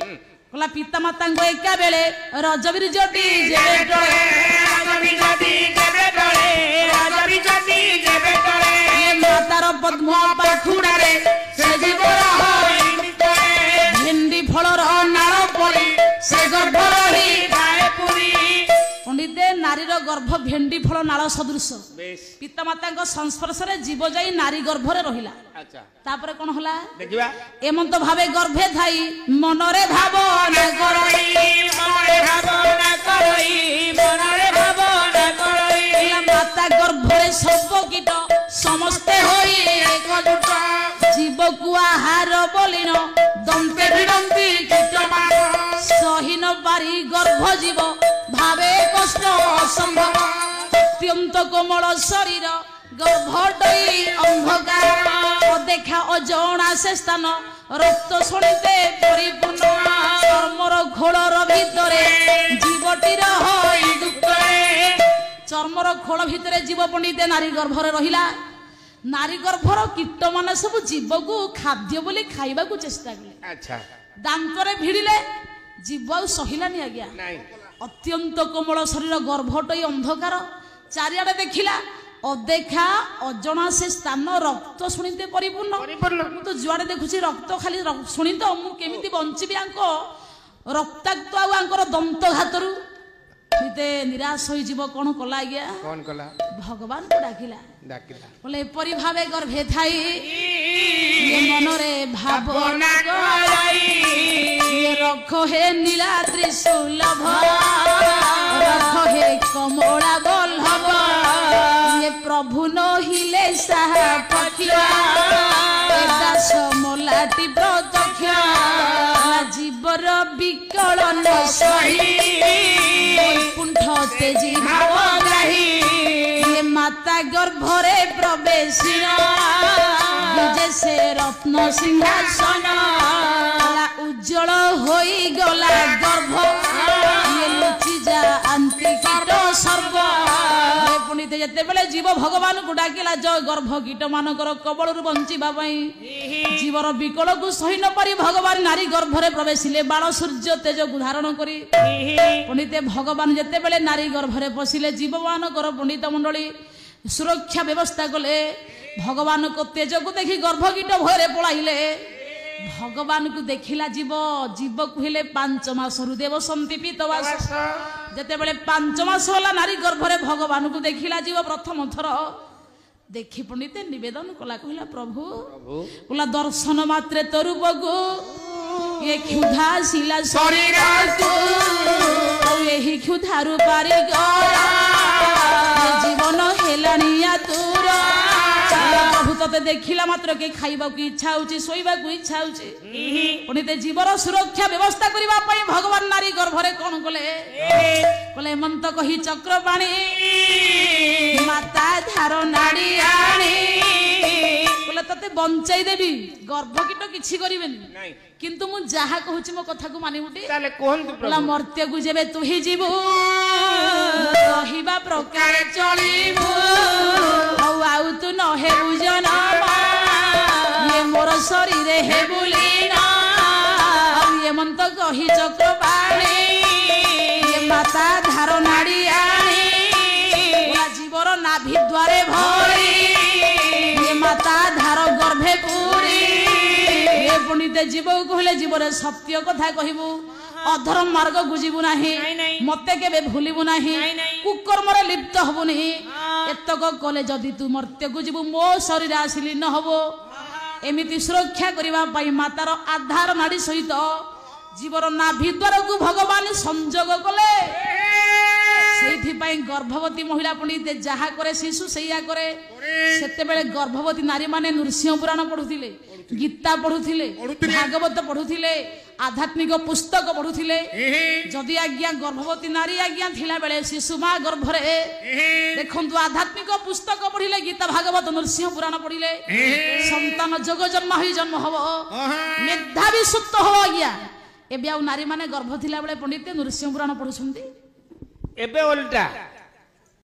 कहला पिता माता एका बेले रजबीर ज्योति जेबे टळे मातार पद्म पाखुड़ा रे से जीवर भेंडी फलर नाल पड़ी से गर्भ रही पंडित नारीर गर्भ भेंडी फल नाल सदृश पिता माता संस्पर्श जीव जाई नारी गर्भ रे रहिला तापरे कोन होला देखिबा एमंत भावे गर्भे थाई मनरे भावना करई माता गर्भरे सब कीट समस्ते होई एकजुट जीव को आहार बोलिन दंते विडंती कीट सही न पारी गर्भ जीव भावे कष्ट असंभव अत्यंत कोमल शरीर गर्भटई अंधकार देखा अजणा से स्थान रक्त शोणिते परिपूर्ण चर्मर घोड़र भितरे जीवटीर होई दुख चर्मर खोल भितर जीव पंडित नारी गर्भरे रहिला नारी गर्भर कीट मान सब जीव को खाद्य बोली खाइबा को चेष्टा कले अच्छा दांतरे भिड़िले जीव सहिलानी आज्ञा अत्यंत कोमल शरीर गर्भटई अंधकार चारिआडे देखिला अदेखा अजणा से स्थान रक्त शुणिते परिपूर्ण मु तो जुआडे देखुची रक्त खाली शुणित मु केमिति बंचिबी आंको रक्ताक्त आंकर दंत घातरू निते निराश होई जीव कोन कला आज्ञा कोन कला भगवान को डाकिला बोले परि भावे गर्भे थाई ये मनरे भावना कराई ये रखो हे नीला त्रिशूलभ रखो हे कमला बल्लभ ये प्रभु न हिले साहा पखिया दास मोलाटी प्रत्यक्ष जीवर विकलन सही पुंठ तेजी भाव गाही ये माता गर्भरे प्रवेशिन जैसे रत्न सिंहासन उज्जवल होई गला गर्भ ये लुचि जा अंति कीट सर्व पुणित जेते बेले जीव भगवान को डाकिला जो गर्भ कीट मानकर कबलरु बंचिबा पई जीवर विकल को सही न पारी भगवान नारी गर्भरे प्रवेशिले बाण सूर्य तेज को धारण करी पुणित भगवान जेते बेले नारी गर्भरे पशिले जीव मानकर पंडित मंडली सुरक्षा व्यवस्था कले भगवान को तेज को देखी गर्भ कीट भयरे पळाइले भगवान को देखिला जीव जीव कहले 5 मास देव संतीपितवास जेते बेले 5 मास होला नारी गर्भरे भगवान को देखिला जीव प्रथम थर देखी पंडित निवेदन कला कहला प्रभु कहला दर्शन मात्रे तरूप को ये क्षुधा शिला शरीर को यही क्षुधारु पारी जीवन हेलानिया तोर प्रभु तते देखिला मात्र के खाइबा को इच्छा होची सोइबा को इच्छा होची पंडित जीवर सुरक्षा व्यवस्था करिबा पई भगवान नारी गर्भरे कोन कले कले मंत कही चक्रपाणी माता धार नाड़ी आणी कले तते बंचाई देबी गर्भ कीट किछि करिबेनी किंतु मु जहा कहूची मो कथा को मानि उठी ताले कोहंतु प्रभु मर्त्य को जेबे तू ही जीवु कहिबा प्रकार चलीबु आउ तू न हे बुझना ये मोर शरीर हे बुलीना ये मंत कही चक्रपाणी ये माता धार नाड़ी आणी जीवर नाभि द्वारे भरी ये माता धार गर्भे पूरी ये पंडित जीव कहले जीवर सत्य कथा कहबू अधर्म मार्ग को जीवु नाही मते केबे भूलिबु नाही कुकर्म रे लिप्त हबुनी एतक कले जदि तू मर्त्य को जीवु मो शरीर आसिली न हबो एमिति सुरक्षा करिबा पई मातार आधार नाड़ी सहित जीवर नाभि द्वार को भगवान संजोग कले सेठी पई गर्भवती महिला पंडित जहा करे शिशु सैया करे सेते बेले गर्भवती नारी माने नृसिंह पुराण पढुथिले गीता पढुथिले भागवत पढुथिले आध्यात्मिक पुस्तक पढुथिले जदि आज्ञा गर्भवती नारी आज्ञा थिला बेले शिशु मा गर्भरे देखंतु आध्यात्मिक पुस्तक पढिले गीता भागवत नृसिंह पुराण पढिले संतान जग जन्म होई जन्म हबो मेधावी सुत हो आज्ञा एबे आ नारी माने गर्भ थिला बेले पंडित नृसिंह पुराण पढुछंती एबे उल्टा